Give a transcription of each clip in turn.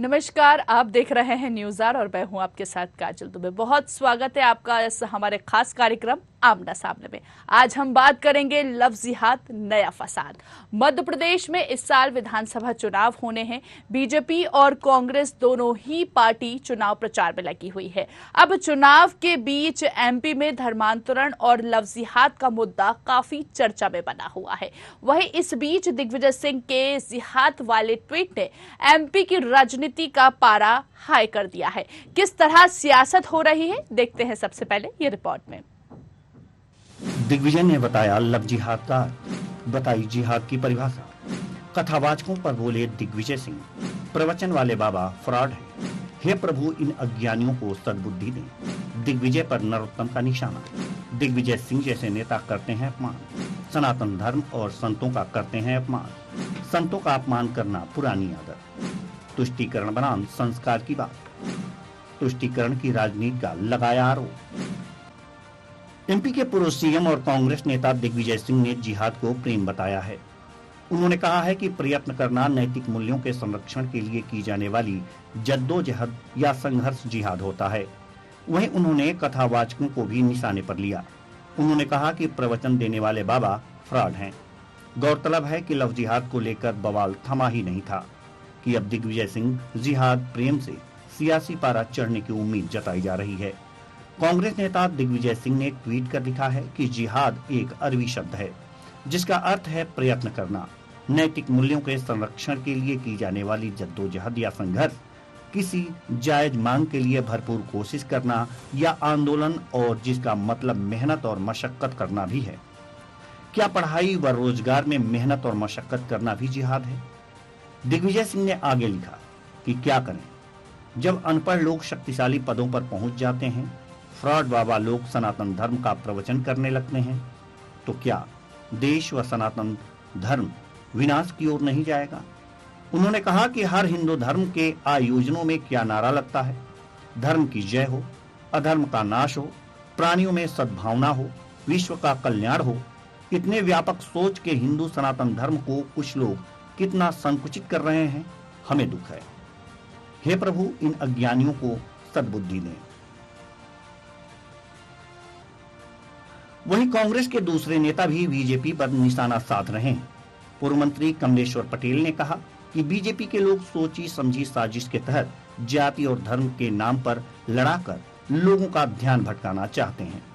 नमस्कार, आप देख रहे हैं न्यूज़ आर और मैं हूं आपके साथ काजल दुबे। बहुत स्वागत है आपका इस हमारे खास कार्यक्रम आमना सामने में। आज हम बात करेंगे लव जिहाद नया फसाद। मध्य प्रदेश में इस साल विधानसभा चुनाव होने हैं। बीजेपी और कांग्रेस दोनों ही पार्टी चुनाव प्रचार में लगी हुई है। अब चुनाव के बीच एमपी में धर्मांतरण और लव जिहाद का मुद्दा काफी चर्चा में बना हुआ है। वहीं इस बीच दिग्विजय सिंह के जिहाद वाले ट्वीट ने एमपी की राजनीति का पारा हाई कर दिया है। किस तरह सियासत हो रही है, देखते हैं सबसे पहले ये रिपोर्ट में। दिग्विजय ने बताया लव जिहाद का, बताई जिहाद की परिभाषा। कथावाचकों पर बोले दिग्विजय सिंह, प्रवचन वाले बाबा फ्रॉड है। हे प्रभु, इन अज्ञानियों को सद्बुद्धि दें। दिग्विजय पर नरोत्तम का निशाना। दिग्विजय सिंह जैसे नेता करते हैं अपमान। सनातन धर्म और संतों का करते हैं अपमान। संतों का अपमान करना पुरानी आदत। तुष्टीकरण बनाम संस्कार की बात। तुष्टीकरण की राजनीति का लगाया आरोप। एमपी के पूर्व सीएम और कांग्रेस नेता दिग्विजय सिंह ने जिहाद को प्रेम बताया है। उन्होंने कहा है कि प्रयत्न करना नैतिक मूल्यों के संरक्षण के लिए की जाने वाली जद्दोजहद या संघर्ष जिहाद होता है। वहीं उन्होंने कथावाचकों को भी निशाने पर लिया। उन्होंने कहा कि प्रवचन देने वाले बाबा फ्रॉड हैं। गौरतलब है कि लव जिहाद को लेकर बवाल थमा ही नहीं था कि अब दिग्विजय सिंह जिहाद प्रेम से सियासी पारा चढ़ने की उम्मीद जताई जा रही है। कांग्रेस नेता दिग्विजय सिंह ने ट्वीट कर लिखा है कि जिहाद एक अरबी शब्द है जिसका अर्थ है प्रयत्न करना। नैतिक मूल्यों के संरक्षण के लिए की जाने वाली जद्दोजहद या संघर्ष, किसी जायज मांग के लिए भरपूर कोशिश करना या आंदोलन, और जिसका मतलब मेहनत और मशक्कत करना भी है। क्या पढ़ाई व रोजगार में मेहनत और मशक्कत करना भी जिहाद है? दिग्विजय सिंह ने आगे लिखा कि क्या करें जब अनपढ़ लोग शक्तिशाली पदों पर पहुंच जाते हैं, फ्रॉड बाबा लोग सनातन धर्म का प्रवचन करने लगते हैं, तो क्या देश व सनातन धर्म विनाश की ओर नहीं जाएगा? उन्होंने कहा कि हर हिंदू धर्म के आयोजनों में क्या नारा लगता है, धर्म की जय हो, अधर्म का नाश हो, प्राणियों में सद्भावना हो, विश्व का कल्याण हो। इतने व्यापक सोच के हिंदू सनातन धर्म को कुछ लोग कितना संकुचित कर रहे हैं, हमें दुख है। हे प्रभु, इन अज्ञानियों को सद्बुद्धि दें। वहीं कांग्रेस के दूसरे नेता भी बीजेपी पर निशाना साध रहे हैं। पूर्व मंत्री कमलेश्वर पटेल ने कहा कि बीजेपी के लोग सोची समझी साजिश के तहत जाति और धर्म के नाम पर लड़ाकर लोगों का ध्यान भटकाना चाहते हैं।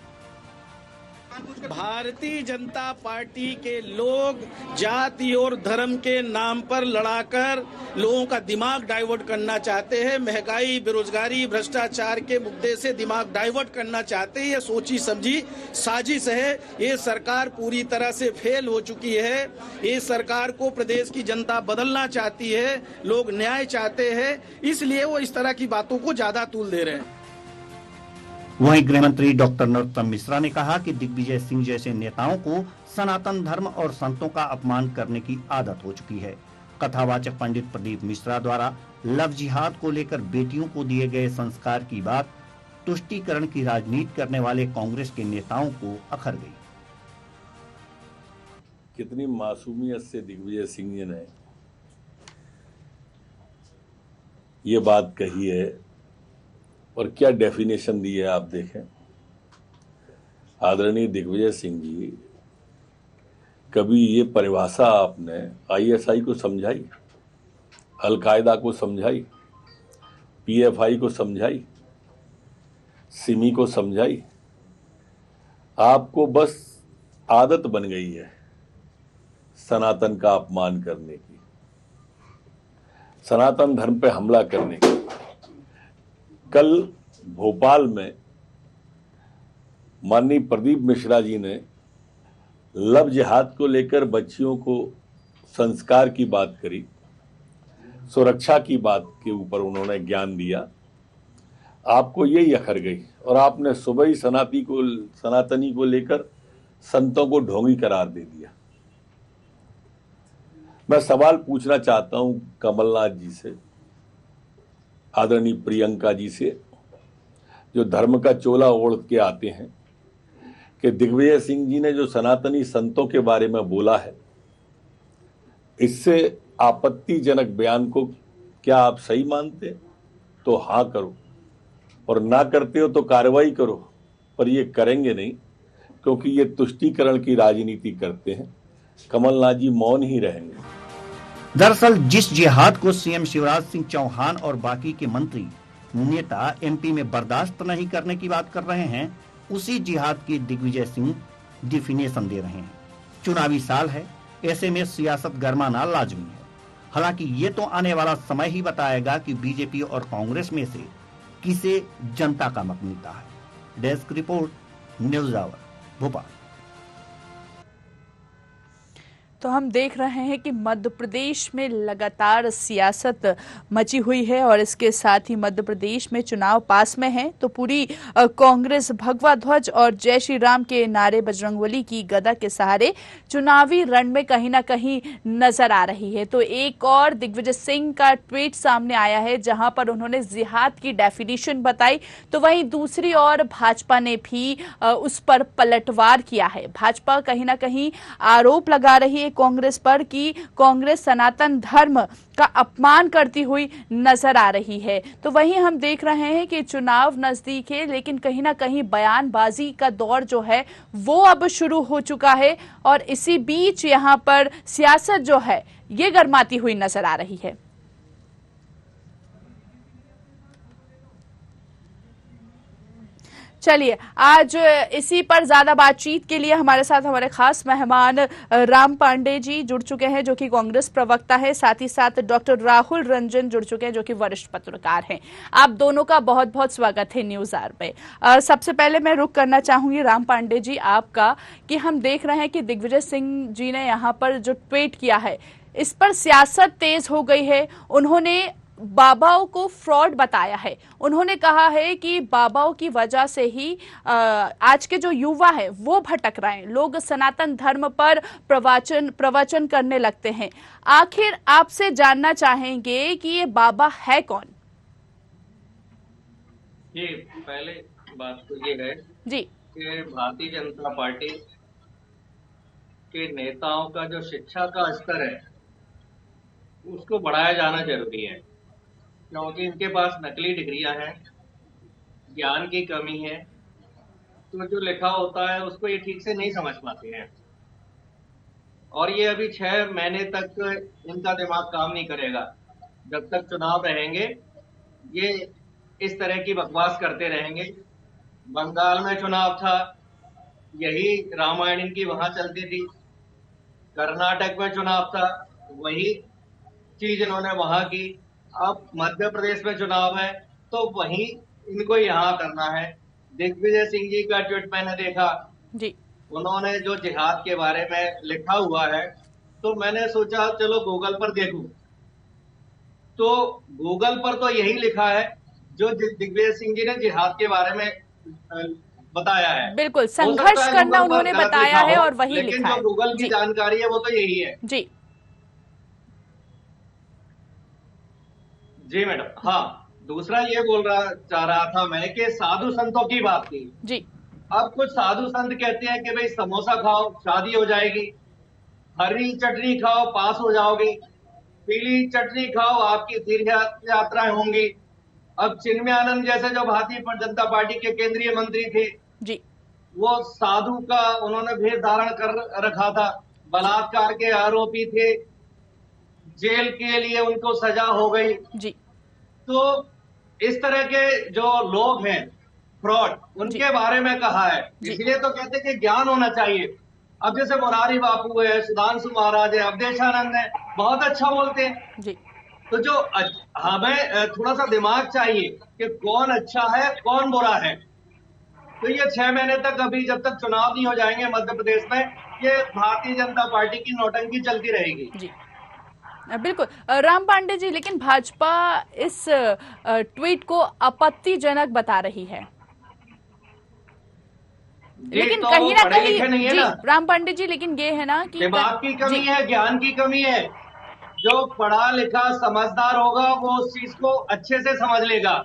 भारतीय जनता पार्टी के लोग जाति और धर्म के नाम पर लड़ाकर लोगों का दिमाग डाइवर्ट करना चाहते हैं। महंगाई, बेरोजगारी, भ्रष्टाचार के मुद्दे से दिमाग डाइवर्ट करना चाहते हैं। ये सोची समझी साजिश है। ये सरकार पूरी तरह से फेल हो चुकी है। ये सरकार को प्रदेश की जनता बदलना चाहती है, लोग न्याय चाहते हैं, इसलिए वो इस तरह की बातों को ज्यादा तूल दे रहे हैं। वहीं गृह मंत्री डॉक्टर नरोत्तम मिश्रा ने कहा कि दिग्विजय सिंह जैसे नेताओं को सनातन धर्म और संतों का अपमान करने की आदत हो चुकी है। कथावाचक पंडित प्रदीप मिश्रा द्वारा लव जिहाद को लेकर बेटियों को दिए गए संस्कार की बात तुष्टीकरण की राजनीति करने वाले कांग्रेस के नेताओं को अखर गई। कितनी मासूमियत से दिग्विजय सिंह जी ने ये बात कही है और क्या डेफिनेशन दी है, आप देखें। आदरणीय दिग्विजय सिंह जी, कभी ये परिभाषा आपने आईएसआई को समझाई, अलकायदा को समझाई, पीएफआई को समझाई, सिमी को समझाई? आपको बस आदत बन गई है सनातन का अपमान करने की, सनातन धर्म पे हमला करने की। कल भोपाल में माननीय प्रदीप मिश्रा जी ने लव जिहाद को लेकर बच्चियों को संस्कार की बात करी, सुरक्षा की बात के ऊपर उन्होंने ज्ञान दिया। आपको यही अखर गई और आपने सुबह ही सनातनी को लेकर संतों को ढोंगी करार दे दिया। मैं सवाल पूछना चाहता हूं कमलनाथ जी से, आदरणीय प्रियंका जी से, जो धर्म का चोला ओढ़ के आते हैं, कि दिग्विजय सिंह जी ने जो सनातनी संतों के बारे में बोला है, इससे आपत्तिजनक बयान को क्या आप सही मानते तो हाँ करो, और ना करते हो तो कार्रवाई करो, पर ये करेंगे नहीं क्योंकि ये तुष्टीकरण की राजनीति करते हैं। कमलनाथ जी मौन ही रहेंगे। दरअसल जिस जिहाद को सीएम शिवराज सिंह चौहान और बाकी के मंत्री नेता एमपी में बर्दाश्त नहीं करने की बात कर रहे हैं, उसी जिहाद की दिग्विजय सिंह डिफिनेशन दे रहे हैं। चुनावी साल है, ऐसे में सियासत गरमाना लाजमी है। हालांकि ये तो आने वाला समय ही बताएगा कि बीजेपी और कांग्रेस में से किसे जनता का मत मिलता है। Desk report, news hour, Bhopal. तो हम देख रहे हैं कि मध्य प्रदेश में लगातार सियासत मची हुई है और इसके साथ ही मध्य प्रदेश में चुनाव पास में है, तो पूरी कांग्रेस भगवा ध्वज और जय श्री राम के नारे, बजरंगबली की गदा के सहारे चुनावी रण में कहीं ना कहीं नजर आ रही है। तो एक और दिग्विजय सिंह का ट्वीट सामने आया है जहां पर उन्होंने जिहाद की डेफिनेशन बताई, तो वहीं दूसरी ओर भाजपा ने भी उस पर पलटवार किया है। भाजपा कहीं ना कहीं आरोप लगा रही है कांग्रेस पर कि कांग्रेस सनातन धर्म का अपमान करती हुई नजर आ रही है। तो वहीं हम देख रहे हैं कि चुनाव नजदीक है, लेकिन कहीं ना कहीं बयानबाजी का दौर जो है वो अब शुरू हो चुका है और इसी बीच यहां पर सियासत जो है ये गरमाती हुई नजर आ रही है। चलिए, आज इसी पर ज्यादा बातचीत के लिए हमारे साथ हमारे खास मेहमान राम पांडे जी जुड़ चुके हैं, जो कि कांग्रेस प्रवक्ता है। साथ ही साथ डॉक्टर राहुल रंजन जुड़ चुके हैं, जो कि वरिष्ठ पत्रकार हैं। आप दोनों का बहुत बहुत स्वागत है न्यूज आवर पे। सबसे पहले मैं रुक करना चाहूंगी राम पांडे जी आपका, कि हम देख रहे हैं कि दिग्विजय सिंह जी ने यहाँ पर जो ट्वीट किया है, इस पर सियासत तेज हो गई है। उन्होंने बाबाओं को फ्रॉड बताया है। उन्होंने कहा है कि बाबाओं की वजह से ही आज के जो युवा है वो भटक रहे हैं, लोग सनातन धर्म पर प्रवचन करने लगते हैं। आखिर आपसे जानना चाहेंगे कि ये बाबा है कौन? जी, पहले बात तो ये है जी कि भारतीय जनता पार्टी के नेताओं का जो शिक्षा का स्तर है उसको बढ़ाया जाना जरूरी है, क्योंकि इनके पास नकली डिग्रियां हैं, ज्ञान की कमी है, तो जो लिखा होता है उसको ये ठीक से नहीं समझ पाते हैं। और ये अभी 6 महीने तक इनका दिमाग काम नहीं करेगा। जब तक चुनाव रहेंगे ये इस तरह की बकवास करते रहेंगे। बंगाल में चुनाव था, यही रामायण इनकी वहां चलती थी। कर्नाटक में चुनाव था, वही चीज इन्होंने वहां की। अब मध्य प्रदेश में चुनाव है तो वही इनको यहाँ करना है। दिग्विजय सिंह जी का ट्वीट मैंने देखा जी, उन्होंने जो जिहाद के बारे में लिखा हुआ है, तो मैंने सोचा चलो गूगल पर देखूं, तो गूगल पर तो यही लिखा है जो दिग्विजय सिंह जी ने जिहाद के बारे में बताया है। बिल्कुल संघर्ष करना उन्होंने बताया है और वही लेकिन लिखा है। जो गूगल की जानकारी है वो तो यही है। जी जी मैडम। हाँ, दूसरा ये चाह रहा था मैं कि साधु संतों की बात की जी। अब कुछ साधु संत कहते हैं कि भाई समोसा खाओ शादी हो जाएगी, हरी चटनी खाओ पास हो जाओगी, पीली चटनी खाओ आपकी तीर्थ यात्राएं होंगी। अब चिन्मयानंद जैसे जो भारतीय जनता पार्टी के केंद्रीय मंत्री थे जी, वो साधु का उन्होंने भेष धारण कर रखा था, बलात्कार के आरोपी थे, जेल के लिए उनको सजा हो गई जी। तो इस तरह के जो लोग हैं फ्रॉड, उनके बारे में कहा है। इसलिए तो कहते हैं कि ज्ञान होना चाहिए। अब जैसे मुरारी बापू है, सुधांशु महाराज है, अवधेशानंद है, बहुत अच्छा बोलते हैं जी। तो जो हमें थोड़ा सा दिमाग चाहिए कि कौन अच्छा है कौन बुरा है। तो ये 6 महीने तक, अभी जब तक चुनाव नहीं हो जाएंगे मध्य प्रदेश में, ये भारतीय जनता पार्टी की नौटंकी चलती रहेगी जी। बिल्कुल राम पांडे जी, लेकिन भाजपा इस ट्वीट को आपत्तिजनक बता रही है, लेकिन तो कहीं ना कहीं जी राम पांडे जी, लेकिन ये है ना कि दिमाग की कमी है, ज्ञान की कमी है। जो पढ़ा लिखा समझदार होगा वो उस चीज को अच्छे से समझ लेगा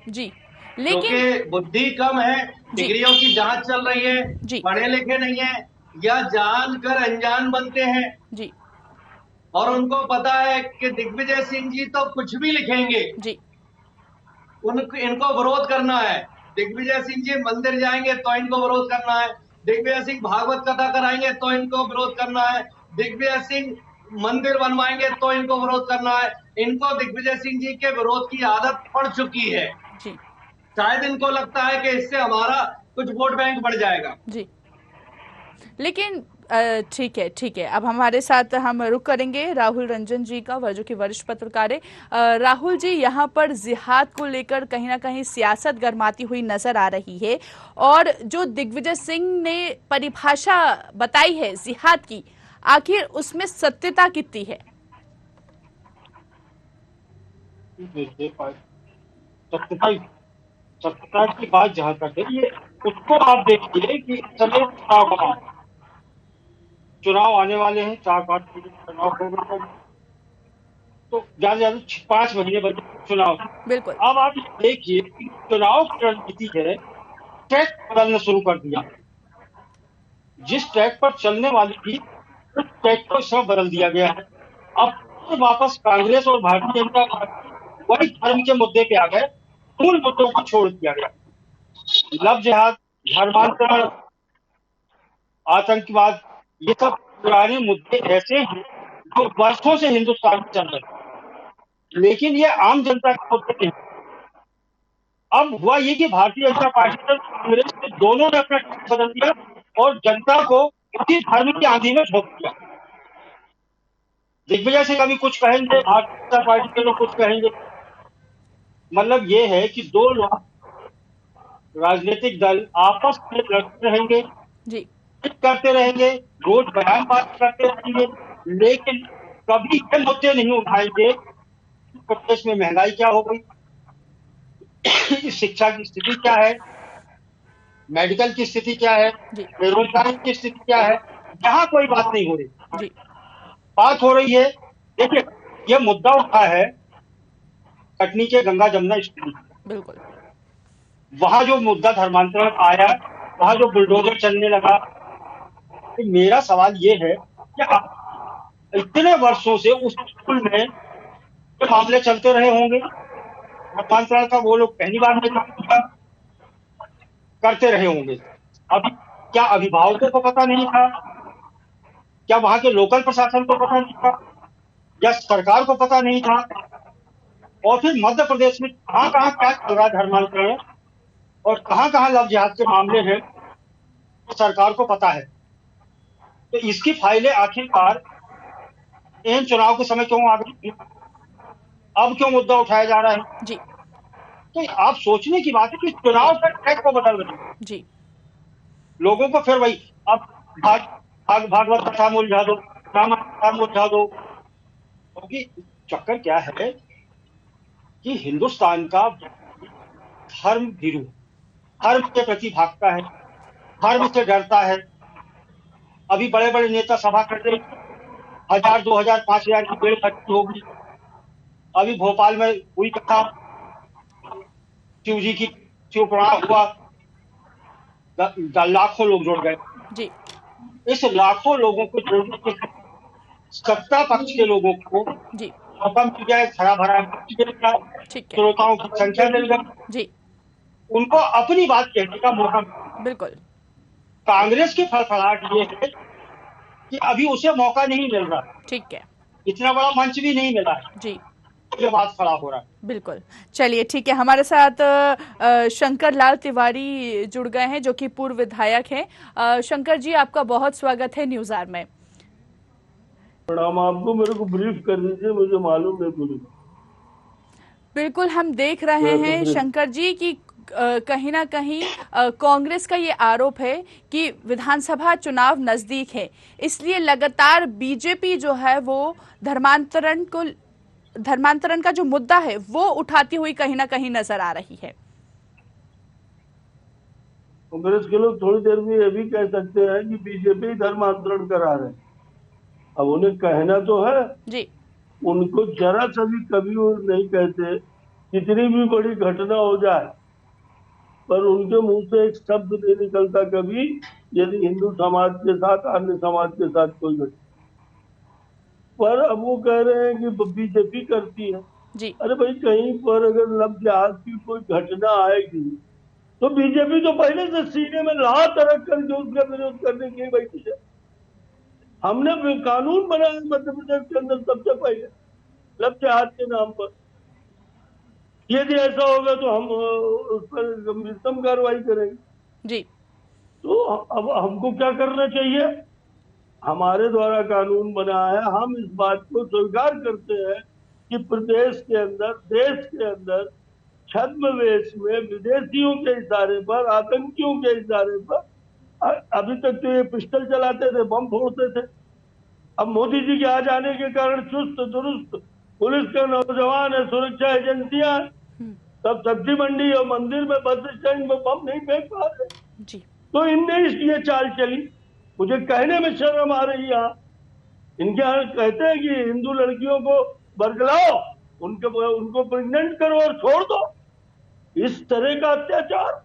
जी। लेकिन बुद्धि कम है, डिग्रियों की जांच चल रही है, पढ़े लिखे नहीं है या जानकर अनजान बनते हैं जी। और उनको पता है कि दिग्विजय सिंह जी तो कुछ भी लिखेंगे, जी इनको विरोध करना है। दिग्विजय सिंह जी मंदिर जाएंगे तो इनको विरोध करना है, दिग्विजय सिंह भागवत कथा कराएंगे तो इनको विरोध करना है, दिग्विजय सिंह मंदिर बनवाएंगे तो इनको विरोध करना है। इनको दिग्विजय सिंह जी के विरोध की आदत पड़ चुकी है। जी शायद इनको लगता है कि इससे हमारा कुछ वोट बैंक बढ़ जाएगा। जी। लेकिन ठीक है ठीक है, अब हमारे साथ हम रुक करेंगे राहुल रंजन जी का, जो कि वरिष्ठ पत्रकार है। राहुल जी, यहाँ पर जिहाद को लेकर कहीं ना कहीं सियासत गरमाती हुई नजर आ रही है, और जो दिग्विजय सिंह ने परिभाषा बताई है जिहाद की, आखिर उसमें सत्यता कितनी है? सत्यता सत्यता की बात जहाँ तक है, ये उसको आप देखिए कि समय चुनाव आने वाले हैं, 4-5 चुनाव हो, तो ज्यादा ज्यादा 5 महीने बचे चुनाव। बिल्कुल। अब आप देखिए चुनाव की रणनीति है, ट्रैक बदलना शुरू कर दिया। जिस ट्रैक पर चलने वाली थी उस ट्रैक को सब बदल दिया गया है। अब वापस कांग्रेस और भारतीय जनता पार्टी वही धर्म के मुद्दे पे आ गए, मूल मुद्दों को छोड़ दिया गया। लव जिहाद, धर्मांतरण, आतंकवाद, ये सब पुराने मुद्दे ऐसे हैं जो वर्षों से हिंदुस्तान में चल रहे हैं, लेकिन ये आम जनता के मुद्दे नहीं। अब हुआ ये कि भारतीय जनता पार्टी और कांग्रेस ने दोनों ने अपना टिकट बदल दिया और जनता को उसी धर्म की आंधी में झोंक दिया। दिग्विजय सिंह अभी कुछ कहेंगे, भारतीय जनता पार्टी के लोग कुछ कहेंगे। मतलब ये है कि दो लोग राजनीतिक दल आपस में लड़ते रहेंगे जी करते रहेंगे, रोज बयान बात करते रहेंगे, लेकिन कभी ये मुद्दे नहीं उठाएंगे प्रदेश में महंगाई क्या हो गई, शिक्षा की स्थिति क्या है, मेडिकल की स्थिति क्या है, बेरोजगारी की स्थिति क्या है। यहाँ कोई बात नहीं हो रही। जी बात हो रही है, देखिए ये मुद्दा उठा है कटनी के गंगा जमुना स्थिति, बिल्कुल। वहां जो मुद्दा धर्मांतरण आया, वहां जो बुलडोजर चलने लगा। तो मेरा सवाल ये है कि इतने वर्षों से उस स्कूल में ये मामले चलते रहे होंगे, धर्मांतरण का वो लोग पहली बार में करते रहे होंगे। अभी क्या अभिभावकों को पता नहीं था, क्या वहां के लोकल प्रशासन को पता नहीं था, या सरकार को पता नहीं था? और फिर मध्य प्रदेश में कहां कहां क्या चल रहा है धर्मांतरण और कहां कहां लव जिहाद के मामले हैं, तो सरकार को पता है। तो इसकी फाइलें आखिरकार इन चुनाव के समय क्यों आ गई, अब क्यों मुद्दा उठाया जा रहा है? जी तो आप सोचने की बात है कि चुनाव का ट्रैक को बदल रहे जी। लोगों को फिर वही अब भागवत कथा में उलझा दो, रामायण कथा में उलझा दो। क्योंकि चक्कर क्या है कि हिंदुस्तान का धर्म भीरू, धर्म के प्रति भागता है, धर्म से डरता है। अभी बड़े बड़े नेता सभा करते 1000, 2000, 5000 की भीड़ इकट्ठी होगी। अभी भोपाल में हुई कथा, शिव जी की शिव पुराण हुआ, लाखों लोग जुड़ गए। जी इस लाखों लोगों को जोड़ने के सत्ता पक्ष के लोगों को जी मौका मिल जाए, खड़ा भरा ठीक है श्रोताओं की संख्या मिल गई, जी उनको अपनी बात कहने का मौका। बिल्कुल। कांग्रेस की फड़फड़ाहट ये है कि अभी उसे मौका नहीं मिल रहा, ठीक है, इतना बड़ा मंच भी नहीं मिला जी ये बात खड़ा हो रहा है। बिल्कुल। चलिए ठीक है, हमारे साथ शंकर लाल तिवारी जुड़ गए हैं, जो कि पूर्व विधायक हैं। शंकर जी, आपका बहुत स्वागत है न्यूज आवर में। प्रणाम आपको, मेरे को ब्रीफ कर दीजिए, मुझे मालूम नहीं पूरी। बिल्कुल, हम देख रहे हैं शंकर जी कि कहीं ना कहीं कांग्रेस का ये आरोप है कि विधानसभा चुनाव नजदीक है, इसलिए लगातार बीजेपी जो है वो धर्मांतरण का जो मुद्दा है वो उठाती हुई कहीं ना कहीं नजर आ रही है। कांग्रेस के लोग थोड़ी देर में ये भी कह सकते हैं कि बीजेपी धर्मांतरण करा रहे हैं। अब उन्हें कहना तो है जी, उनको जरा सा भी कभी वो नहीं कहते, कितनी भी बड़ी घटना हो जाए, पर उनके मुंह से एक शब्द नहीं निकलता कभी, यदि हिंदू समाज के साथ अन्य समाज के साथ कोई घटना। पर अब वो कह रहे हैं कि बीजेपी करती है। जी अरे भाई, कहीं पर अगर लव जिहाद की कोई घटना आएगी तो बीजेपी तो पहले से सीने में लात रख करके उसका विरोध करने के लिए बैठी है। हमने कानून बनाया मध्य प्रदेश के अंदर सबसे पहले लव जिहाद के नाम पर। यदि ऐसा होगा तो हम उस पर गंभीरतम कार्रवाई करेंगे। जी तो अब हमको क्या करना चाहिए? हमारे द्वारा कानून बना है, हम इस बात को स्वीकार करते हैं कि प्रदेश के अंदर, देश के अंदर छद्मवेश में विदेशियों के इशारे पर, आतंकियों के इशारे पर अभी तक तो ये पिस्टल चलाते थे, बम फोड़ते थे। अब मोदी जी के आ जाने के कारण चुस्त दुरुस्त पुलिस का नौजवान है, सुरक्षा एजेंसियां, सब सब्जी मंडी और मंदिर में, बस स्टैंड में बम नहीं फेंक पा रहे। जी तो इनने ये चाल चली। मुझे कहने में शर्म आ रही है। इनके यहाँ कहते हैं कि हिंदू लड़कियों को बरगलाओ, उनको प्रेग्नेंट करो और छोड़ दो। इस तरह का अत्याचार,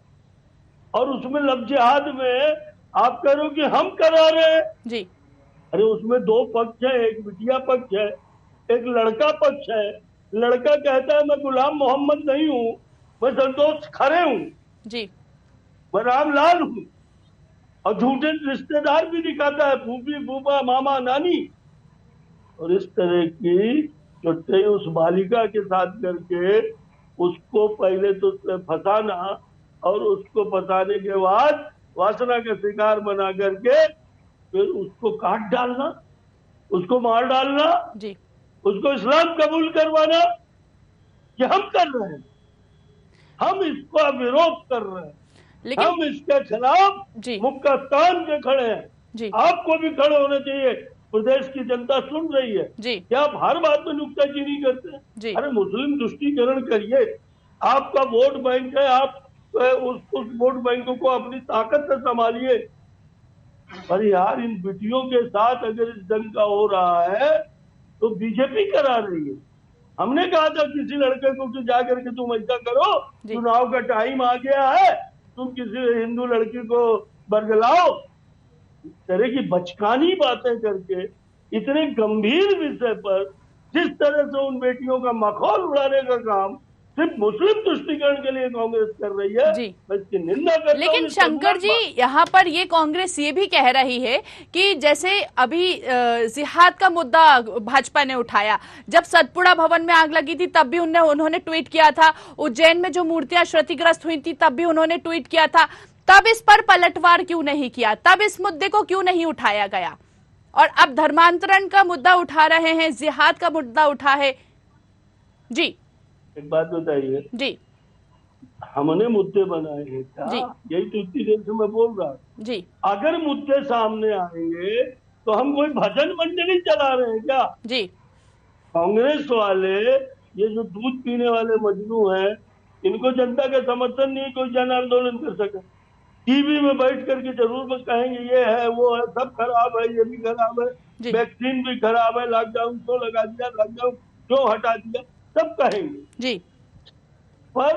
और उसमें लव जिहाद में आप कह रहे हो कि हम करा रहे हैं। जी अरे उसमें दो पक्ष है, एक बिटिया पक्ष है, एक लड़का पक्ष है। लड़का कहता है मैं गुलाम मोहम्मद नहीं हूँ, मैं संतोष खरे हूँ, जी मैं रामलाल हूँ। और झूठे रिश्तेदार भी दिखाता है, फूफी, फूफा, मामा, नानी। और इस तरह की चुट्टी उस बालिका के साथ करके उसको पहले तो फंसाना, और उसको फंसाने के बाद वासना का शिकार बना करके फिर उसको काट डालना, उसको मार डालना, जी उसको इस्लाम कबूल करवाना, ये हम कर रहे हैं। हम इसका विरोध कर रहे हैं, लेकिन हम इसके खिलाफ जी मुक्का तान के खड़े हैं। जी आपको भी खड़े होना चाहिए। प्रदेश की जनता सुन रही है जी कि आप हर बात में नुक्ताचीनी करते जी हैं। अरे मुस्लिम तुष्टीकरण करिए, आपका वोट बैंक है, आप उस वोट बैंक को अपनी ताकत से संभालिए। पर यार, इन बिटियों के साथ अगर इस ढंग का हो रहा है तो बीजेपी करा रही है। हमने कहा था किसी लड़के को कि जाकर के तुम ऐसा करो, चुनाव का टाइम आ गया है, तुम किसी हिंदू लड़की को बरगलाओ। इस तरह की बचकानी बातें करके इतने गंभीर विषय पर जिस तरह से उन बेटियों का मखौल उड़ाने का काम सिर्फ मुस्लिम तुष्टीकरण के लिए कांग्रेस कर रही है, जी। मैं इसकी निंदा करता हूं। लेकिन शंकर जी, यहाँ पर ये कांग्रेस ये भी कह रही है कि जैसे अभी जिहाद का मुद्दा भाजपा ने उठाया, जब सतपुड़ा भवन में आग लगी थी तब भी उन्होंने ट्वीट किया था, उज्जैन में जो मूर्तियां क्षतिग्रस्त हुई थी तब भी उन्होंने ट्वीट किया था, तब इस पर पलटवार क्यों नहीं किया, तब इस मुद्दे को क्यों नहीं उठाया गया? और अब धर्मांतरण का मुद्दा उठा रहे हैं, जिहाद का मुद्दा उठा है। जी एक बात बताइए, जी हमने मुद्दे बनाए हैं क्या? यही तो इतनी देर से मैं बोल रहा हूँ जी। अगर मुद्दे सामने आएंगे तो हम कोई भजन मंडली चला रहे हैं क्या? जी कांग्रेस वाले ये जो दूध पीने वाले मजनू हैं, इनको जनता का समर्थन नहीं, कोई जन आंदोलन कर सके। टीवी में बैठ करके जरूर कहेंगे ये है वो है, सब खराब है, ये भी खराब है, वैक्सीन भी खराब है, लॉकडाउन क्यों लगा दिया, लॉकडाउन क्यों हटा दिया, सब कहेंगे जी। पर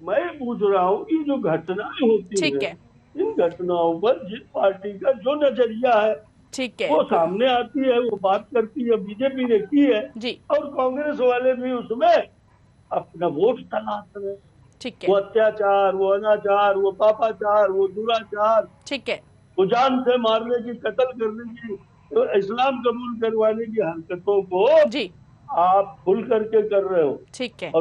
मैं पूछ रहा हूँ कि जो घटनाएं होती है, इन घटनाओं पर जिस पार्टी का जो नजरिया है, ठीक है, वो सामने आती है, वो बात करती है। बीजेपी ने की है जी। और कांग्रेस वाले भी उसमें अपना वोट तलाश रहे। ठीक है, वो अत्याचार, वो अनाचार, वो पापाचार, वो दुराचार, ठीक है, वो जान से मारने की, कत्ल करने की, इस्लाम कबूल करवाने की हरकतों को जी आप खुल करके कर रहे हो। ठीक है,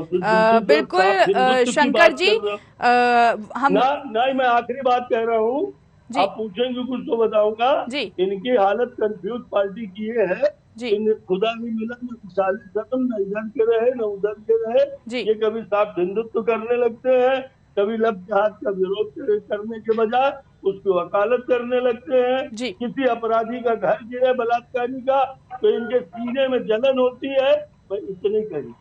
बिल्कुल शंकर जी, हम नहीं, मैं आखिरी बात कह रहा हूँ, आप पूछेंगे कुछ तो बताऊंगा। इनकी हालत कंफ्यूज पार्टी की है, खुदा नहीं मिला, न खुशहाली खत्म, न इधर के रहे न उधर के रहे। ये कभी साफ हिंदुत्व करने लगते हैं, कभी लव जिहाद का विरोध करने के बजाय उसकी वकालत करने लगते हैं। किसी अपराधी का घर गिरे, बलात्कारी का, तो इनके सीने में जलन होती है। मैं इतनी कही।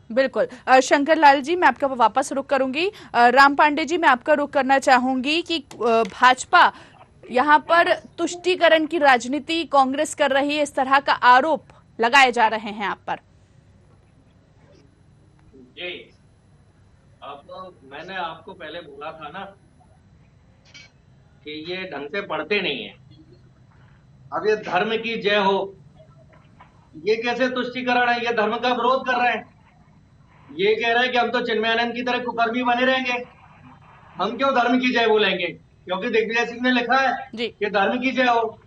बिल्कुल शंकर लाल जी, मैं आपका वापस रुख करूंगी। राम पांडे जी, मैं आपका रुख करना चाहूंगी कि भाजपा यहाँ पर तुष्टीकरण की राजनीति कांग्रेस कर रही है, इस तरह का आरोप लगाए जा रहे हैं आप पर। जी, अब मैंने आपको पहले बोला था ना कि ये ढंग से पढ़ते नहीं है। अब ये धर्म की जय हो, ये कैसे तुष्टीकरण है? ये धर्म का विरोध कर रहे हैं। ये कह रहे हैं कि हम तो चिन्मयानंद की तरह कुकर्मी बने रहेंगे, हम क्यों धर्म की जय बोलेंगे? क्योंकि दिग्विजय सिंह ने लिखा है कि धर्म की जय हो,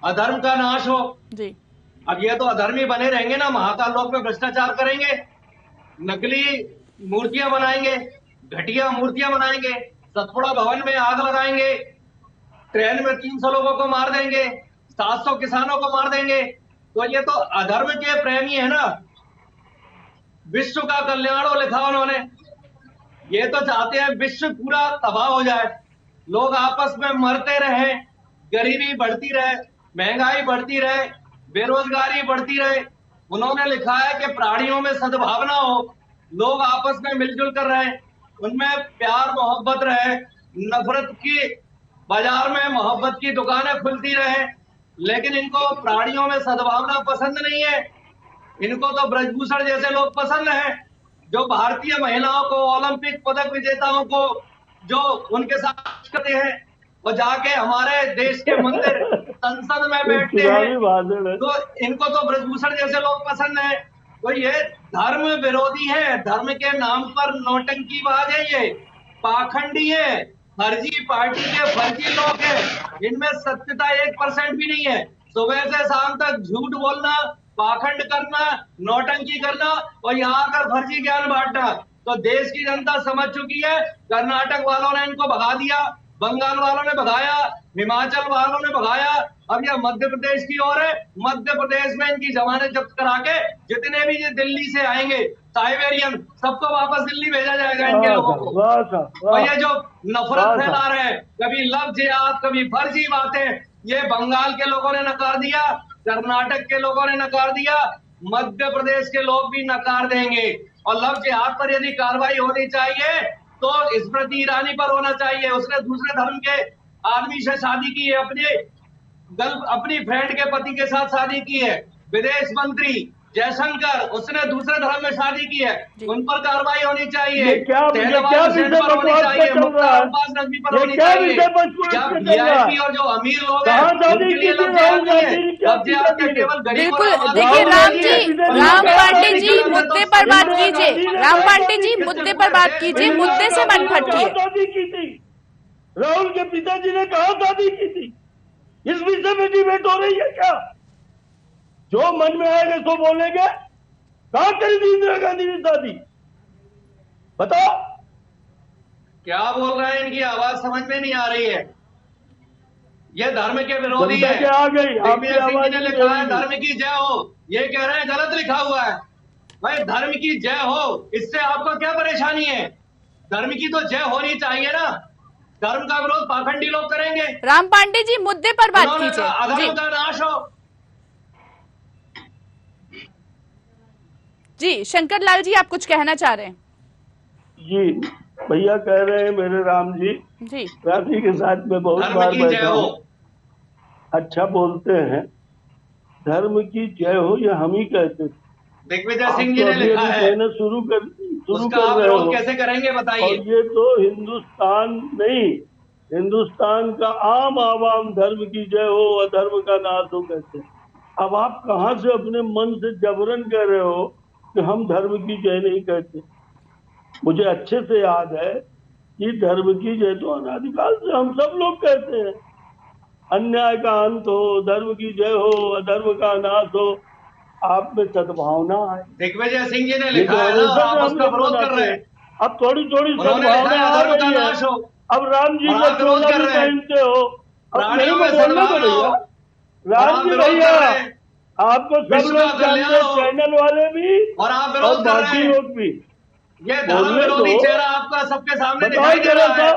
अधर्म का नाश हो जी। अब ये तो अधर्मी बने रहेंगे ना, महाकाल लोक में भ्रष्टाचार करेंगे, नकली मूर्तियां बनाएंगे, घटिया मूर्तियां बनाएंगे, सतपुड़ा भवन में आग लगाएंगे, ट्रेन में 300 लोगों को मार देंगे, 700 किसानों को मार देंगे। तो ये तो अधर्म के प्रेमी है ना। विश्व का कल्याण हो लिखा उन्होंने। ये तो चाहते हैं विश्व पूरा तबाह हो जाए, लोग आपस में मरते रहे, गरीबी बढ़ती रहे, महंगाई बढ़ती रहे, बेरोजगारी बढ़ती रहे। उन्होंने लिखा है कि प्राणियों में सद्भावना हो, लोग आपस में मिलजुल कर रहे, उनमें प्यार मोहब्बत रहे, नफरत की बाजार में मोहब्बत की दुकानें खुलती रहे। लेकिन इनको प्राणियों में सद्भावना पसंद नहीं है। इनको तो ब्रजभूषण जैसे लोग पसंद हैं, जो भारतीय महिलाओं को, ओलंपिक पदक विजेताओं को जो उनके साथ करते हैं और जाके हमारे देश के मंदिर संसद में बैठते हैं। तो इनको तो ब्रजभूषण जैसे लोग पसंद है। तो ये धर्म विरोधी है, धर्म के नाम पर नौटंकीबाज है, ये पाखंडी है, फर्जी पार्टी के फर्जी लोग हैं। इनमें सत्यता 1% भी नहीं है। सुबह से शाम तक झूठ बोलना, पाखंड करना, नौटंकी करना और यहाँ आकर फर्जी ज्ञान बांटना। तो देश की जनता समझ चुकी है। कर्नाटक वालों ने इनको भगा दिया, बंगाल वालों ने भगाया, हिमाचल वालों ने भगाया, अब यह मध्य प्रदेश की ओर है। मध्य प्रदेश में इनकी जमानत जब्त करा के जितने भी ये दिल्ली से आएंगे साइबेरियन, सबको वापस दिल्ली भेजा जाएगा इनके लोगों को। और ये जो नफरत फैला रहे हैं, कभी लव जिहाद, कभी फर्जी बातें, ये बंगाल के लोगों ने नकार दिया, कर्नाटक के लोगों ने नकार दिया, मध्य प्रदेश के लोग भी नकार देंगे। और लव जिहाद पर यदि कार्रवाई होनी चाहिए तो स्मृति ईरानी पर होना चाहिए। उसने दूसरे धर्म के आदमी से शादी की है, अपनी फ्रेंड के पति के साथ शादी की है। विदेश मंत्री जयशंकर, उसने दूसरे धर्म में शादी की है, उन पर कार्रवाई होनी चाहिए। पर होनी चाहिए, मुख्तार अब्बास नकवी पर होनी चाहिए। जब वीआईपी और जो अमीर लोग हैं उनके लिए लव जिहाद नहीं है, लव जिहाद के केवल गरीब। बिल्कुल, देखिए राम पांडे जी मुद्दे पर बात कीजिए, राम पांडे जी मुद्दे पर बात कीजिए, मुद्दे से मत भटकिए। राहुल के पिताजी ने कहा शादी की थी, इस विषय में डिबेट हो रही है क्या? जो मन में आएगा सो बोलेंगे। कहां करी थी इंदिरा गांधी ने शादी, बताओ। क्या बोल रहे हैं? इनकी आवाज समझ में नहीं आ रही है। ये धर्म के विरोधी है। आ गई दिग्विजय सिंह ने लिखा है धर्म की जय हो, ये कह रहे हैं गलत लिखा हुआ है। भाई धर्म की जय हो, इससे आपको क्या परेशानी है? धर्म की तो जय होनी चाहिए ना। धर्म का विरोध पाखंडी लोग करेंगे। राम पांडे जी मुद्दे पर बात कीजिए। अधर्म का नाश हो। जी शंकर लाल जी, आप कुछ कहना चाह रहे हैं? जी भैया कह रहे हैं मेरे राम जी राशि के साथ में बहुत बार बैठा हूं, अच्छा बोलते हैं। धर्म की जय हो ये हम ही कहते थे। दिग्विजय सिंह जी ने लिखा है, कहना शुरू कर रहे हो, कैसे करेंगे बताइए। और ये तो हिंदुस्तान नहीं, हिंदुस्तान का आम आवाम धर्म की जय हो अधर्म का नाश हो कहते हैं। अब आप कहां से अपने मन से जबरन कह रहे हो कि हम धर्म की जय नहीं कहते? मुझे अच्छे से याद है कि धर्म की जय तो अनादिकाल से हम सब लोग कहते हैं। अन्याय का अंत हो, धर्म की जय हो, अधर्म का नाश हो, आप में सद्भावना है। दिग्विजय सिंह जी ने लिखा है ना, आप उसका विरोध कर रहे हैं। अब थोड़ी थोड़ी सद्भावना आ रही है। अब राम जी का चोला भी पहनते हो, अब नहीं बोलना पड़ेगा। राम जी भैया आपको सब लोग जानते हैं, चैनल वाले भी और आप विरोध कर रहे हैं, लोग भी। ये धर्म विरोधी चेहरा आपका सबके सामने दिखाई दे रहा है।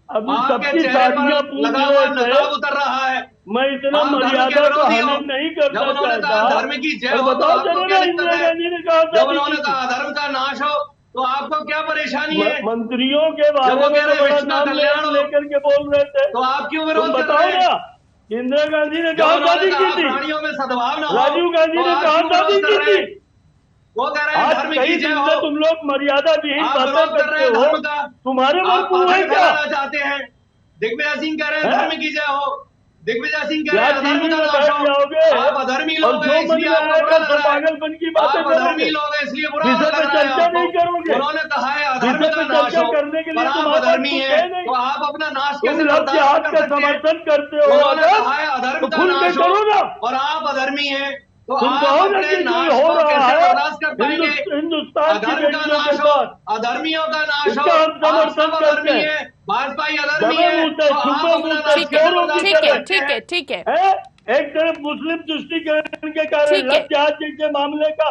अभी सबकी शादियां नकाब उतर रहा है। मैं इतना मर्यादा का हनन नहीं करता चाहता। धर्म की जय हो, बताओ चलो इंदिरा गांधी ने कहा जब उन्होंने कहा धर्म का नाश हो, तो आपको क्या परेशानी है? मंत्रियों के बारे में नाम लेकर के बोल रहे थे, तो आप क्यों विरोध कर बताओ रहे हैं? इंदिरा गांधी ने कहा शादी की थी, प्राणियों में सद्भावना, राजीव गांधी ने कहा शादी की थी। वो कह रहे हैं धर्म की जय हो, तुम लोग मर्यादा विहीन बातें करते हो, धर्म का तुम्हारे मन को है क्या? चाहते हैं। दिग्विजय सिंह कह रहे हैं धर्म की जय हो, दिग्विजय सिंह कह क्या रहे हैं टीवी अधर्म में का बैठ नाश हो। जाओगे आप अधर्मी और लोग जो हैं मन इसलिए में आपको आएगा बुरा लग सब रहा है। पागलपन की बातें आप अधर्मी करोगे, लोग हैं इसलिए बुरा विषय लग पे रहा है चर्चा आपको। नहीं करोगे। उन्होंने कहा है अधर्म विषय का पे नाश चर्चा हो, करने के पर लिए आप तुम्हारे पास अधर्मी कुछ हैं है नहीं। तो आप अपना नाश तुम कैसे लव जिहाद बर्दाश्त का कर सकते हैं? समर्थन करते हो उन्होंने अगर कहा है अधर्म तो का खुल के नाश करो हो ना। और आप अधर्मी हैं तो तुम आप कहो ना अपने कि जो नाश हो को रहा कैसे है बर्दाश्त कर पाएंगे? हिंदुस्तान की अधर्म का बेटियों के नाश हो, साथ, अधर्मियों का नाश हो, इसका हम आप समर्थन सब करते अधर्मी हैं। हैं, भाजपा ही अधर्मी दबे है मुंह से, तो आप छुपे अपना मुंह से, नाश ठीक कैसे है, चोरों की बर्दाश्त ठीक कर है, तरह सकते ठीक हैं? है, ठीक है, है। एक तरफ मुस्लिम तुष्टीकरण के कारण ठीक है। लव जिहाद के मामले का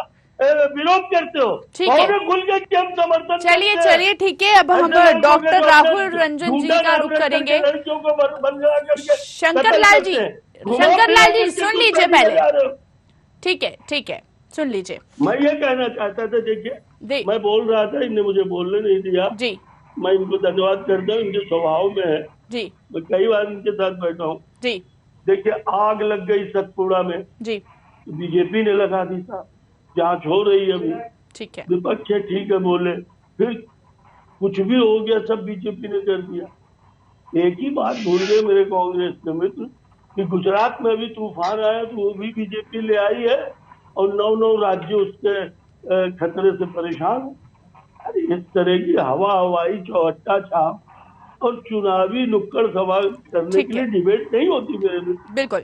विरोध करते हो, ठीक है। और खुल के कि हम समर्थन चलिए करते हैं। चलिए ठीक है, अब हम ऐसे लोगों के डॉक्टर जो राहुल अपने रंजन जी झूठा का नाम रुख रख करके करेंगे। लड़कियों को बंधवा करके शंकर कत्ल लाल करते जी, हैं। घुमा शंकर फिरा लाल जी करके सुन तुम लीजिए कभी पहले। बजा रहे हो। ठीक है, ठीक है, सुन लीजिए। मैं ये कहना चाहता था, देखिए मैं बोल रहा था, इन्हें मुझे बोलने नहीं दिया। जी मैं इनको धन्यवाद करता हूँ, इनके स्वभाव में है। जी मैं कई बार इनके साथ बैठा हूँ। जी देखिए आग लग गई सतपुड़ा में, जी, बीजेपी ने लगा दी था, जांच हो रही है अभी, ठीक है, विपक्ष है, ठीक है बोले, फिर कुछ भी हो गया सब बीजेपी ने कर दिया। एक ही बात भूल गए मेरे कांग्रेस के मित्र कि गुजरात में भी तूफान आया तो वो भी बीजेपी ले आई है और 9 राज्य उसके खतरे से परेशान है। अरे इस तरह की हवाई चौहट्टा छाप और चुनावी नुक्कड़ सभा करने ठीक के लिए है। डिबेट नहीं होती मेरे मित्र। बिल्कुल,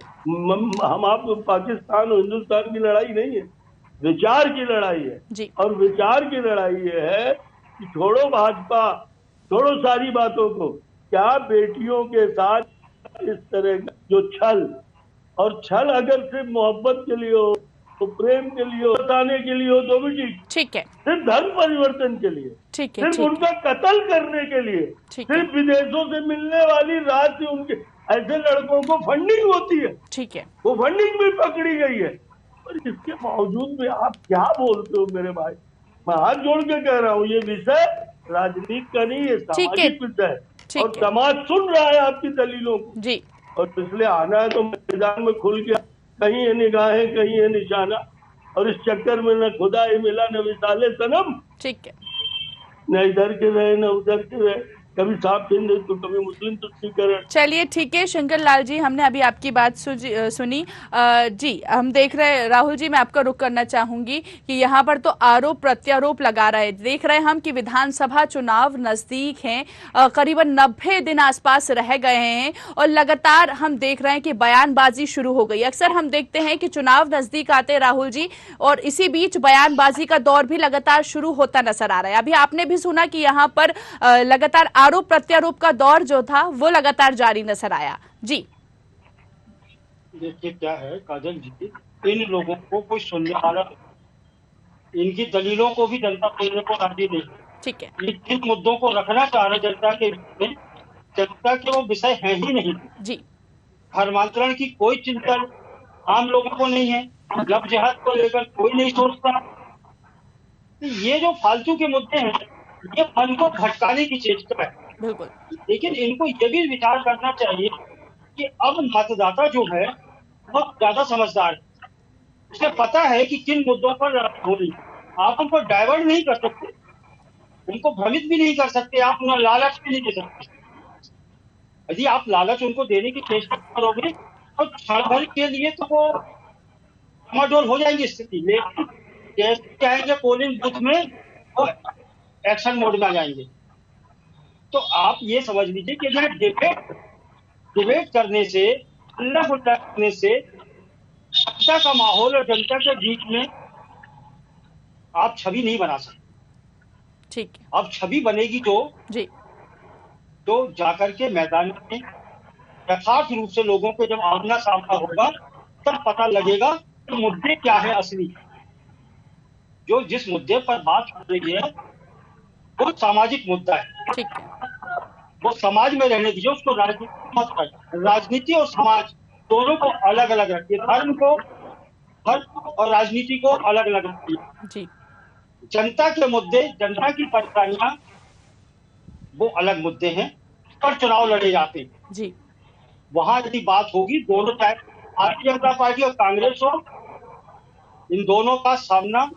हम आप पाकिस्तान और हिंदुस्तान की लड़ाई नहीं है, विचार की लड़ाई है। जी और विचार की लड़ाई ये है कि छोड़ो भाजपा, छोड़ो सारी बातों को, क्या बेटियों के साथ इस तरह का जो छल, और छल अगर सिर्फ मोहब्बत के लिए हो, तो प्रेम के लिए हो, बताने के लिए हो तो भी ठीक, ठीक है, सिर्फ धर्म परिवर्तन के लिए, ठीक है, सिर्फ ठीक उनका कत्ल करने के लिए, ठीक है। सिर्फ विदेशों से मिलने वाली राशि, उनके ऐसे लड़कों को फंडिंग होती है, ठीक है, वो फंडिंग भी पकड़ी गई है। और इसके बावजूद भी आप क्या बोलते हो मेरे भाई? मैं हाथ जोड़ के कह रहा हूँ, ये विषय राजनीति का नहीं, ये सामाजिक विषय है ठीक और है। समाज सुन रहा है आपकी दलीलों को। जी और इसलिए आना है तो मैदान में खुल के, कहीं है निगाहें, कहीं है निशाना, और इस चक्कर में न खुदा ही मिला न विशाले सनम, ठीक है, न इधर के रहे न उधर के रहे, कभी साफ हिंद तो कभी मुस्लिम तुष्टीकरण। चलिए ठीक है शंकर लाल जी, हमने अभी आपकी बात सुनी। जी हम देख रहे हैं, राहुल जी मैं आपका रुख करना चाहूंगी कि यहाँ पर तो आरोप प्रत्यारोप लगा रहे हैं। देख रहे हैं हम कि विधानसभा चुनाव नजदीक हैं, करीबन 90 दिन आसपास रह गए हैं और लगातार हम देख रहे हैं कि बयानबाजी शुरू हो गई। अक्सर हम देखते हैं कि चुनाव नजदीक आते हैं राहुल जी, और इसी बीच बयानबाजी का दौर भी लगातार शुरू होता नजर आ रहा है। अभी आपने भी सुना कि यहाँ पर लगातार आरोप प्रत्यारोप का दौर जो था वो लगातार जारी नजर आया। जी देखिए क्या है काजल जी, इन लोगों को कोई सुनने वाला, इनकी दलीलों को भी जनता सुनने को राजी नहीं। ठीक है, ये जिन मुद्दों को रखना चाह रहे जनता के में, जनता के वो विषय है ही नहीं। जी धर्मांतरण की कोई चिंता आम लोगों को नहीं है, लव जिहाद को लेकर कोई नहीं सोचता। ये जो फालतू के मुद्दे हैं, ये मन को भटकाने की चेष्टा है। बिल्कुल, लेकिन इनको ये भी विचार करना चाहिए कि अब मतदाता जो है बहुत ज्यादा समझदार है, उसे पता है कि किन मुद्दों पर लड़ाई हो रही है। आप उनको डाइवर्ट नहीं कर सकते, उनको भ्रमित भी नहीं कर सकते, आप उन्हें लालच भी नहीं दे सकते। यदि आप लालच उनको देने की चेष्टा करोगे तो क्षण भर के लिए तो वो डमाडोल हो जाएंगी स्थिति में, जैसे जाएंगे पोलिंग बूथ में वो एक्शन मोड में आ जाएंगे। तो आप ये समझ लीजिए कि डिबेट करने से, हल्ला गुल्ला करने से जनता का माहौल और जनता के बीच में आप छवि नहीं बना सकते। ठीक है, अब छवि बनेगी जी तो जाकर के मैदान में यथार्थ रूप से लोगों को जब आमना सामना होगा तब पता लगेगा कि मुद्दे क्या है असली। जो जिस मुद्दे पर बात हो रही है वो सामाजिक मुद्दा है, ठीक है, वो समाज में रहने दीजिए, उसको राजनीति मत करिए। राजनीति और समाज दोनों को अलग अलग रखिए, धर्म और राजनीति को अलग अलग रखिए। जी जनता के मुद्दे, जनता की परेशानियां वो अलग मुद्दे हैं, पर चुनाव लड़े जाते हैं। जी वहां यदि बात होगी, दोनों चाहे भारतीय जनता पार्टी और कांग्रेस हो, इन दोनों का सामना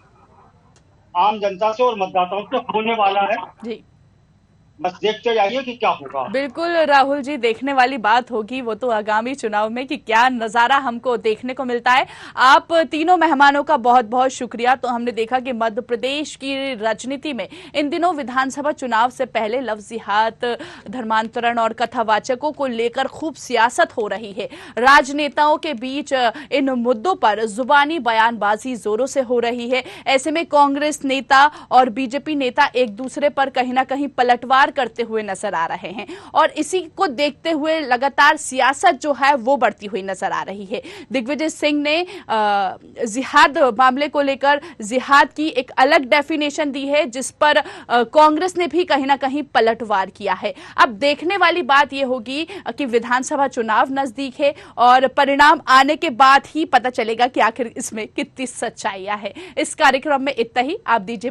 आम जनता से और मतदाताओं से होने वाला है। जी बस देखते जाइए कि क्या होगा। बिल्कुल राहुल जी, देखने वाली बात होगी वो तो आगामी चुनाव में कि क्या नजारा हमको देखने को मिलता है। आप तीनों मेहमानों का बहुत बहुत शुक्रिया। तो हमने देखा कि मध्य प्रदेश की राजनीति में इन दिनों विधानसभा चुनाव से पहले लफ्ज जिहाद, धर्मांतरण और कथावाचकों को लेकर खूब सियासत हो रही है। राजनेताओं के बीच इन मुद्दों पर जुबानी बयानबाजी जोरों से हो रही है। ऐसे में कांग्रेस नेता और बीजेपी नेता एक दूसरे पर कहीं ना कहीं पलटवार करते हुए नजर आ रहे हैं और इसी को देखते हुए लगातार सियासत जो है वो बढ़ती हुई नजर आ रही है। दिग्विजय सिंह ने जिहाद मामले को लेकर जिहाद की एक अलग डेफिनेशन दी है, जिस पर कांग्रेस ने भी कहीं ना कहीं पलटवार किया है। अब देखने वाली बात यह होगी कि विधानसभा चुनाव नजदीक है और परिणाम आने के बाद ही पता चलेगा कि आखिर इसमें कितनी सच्चाइयां है। इस कार्यक्रम में इतना ही। आप दीजिए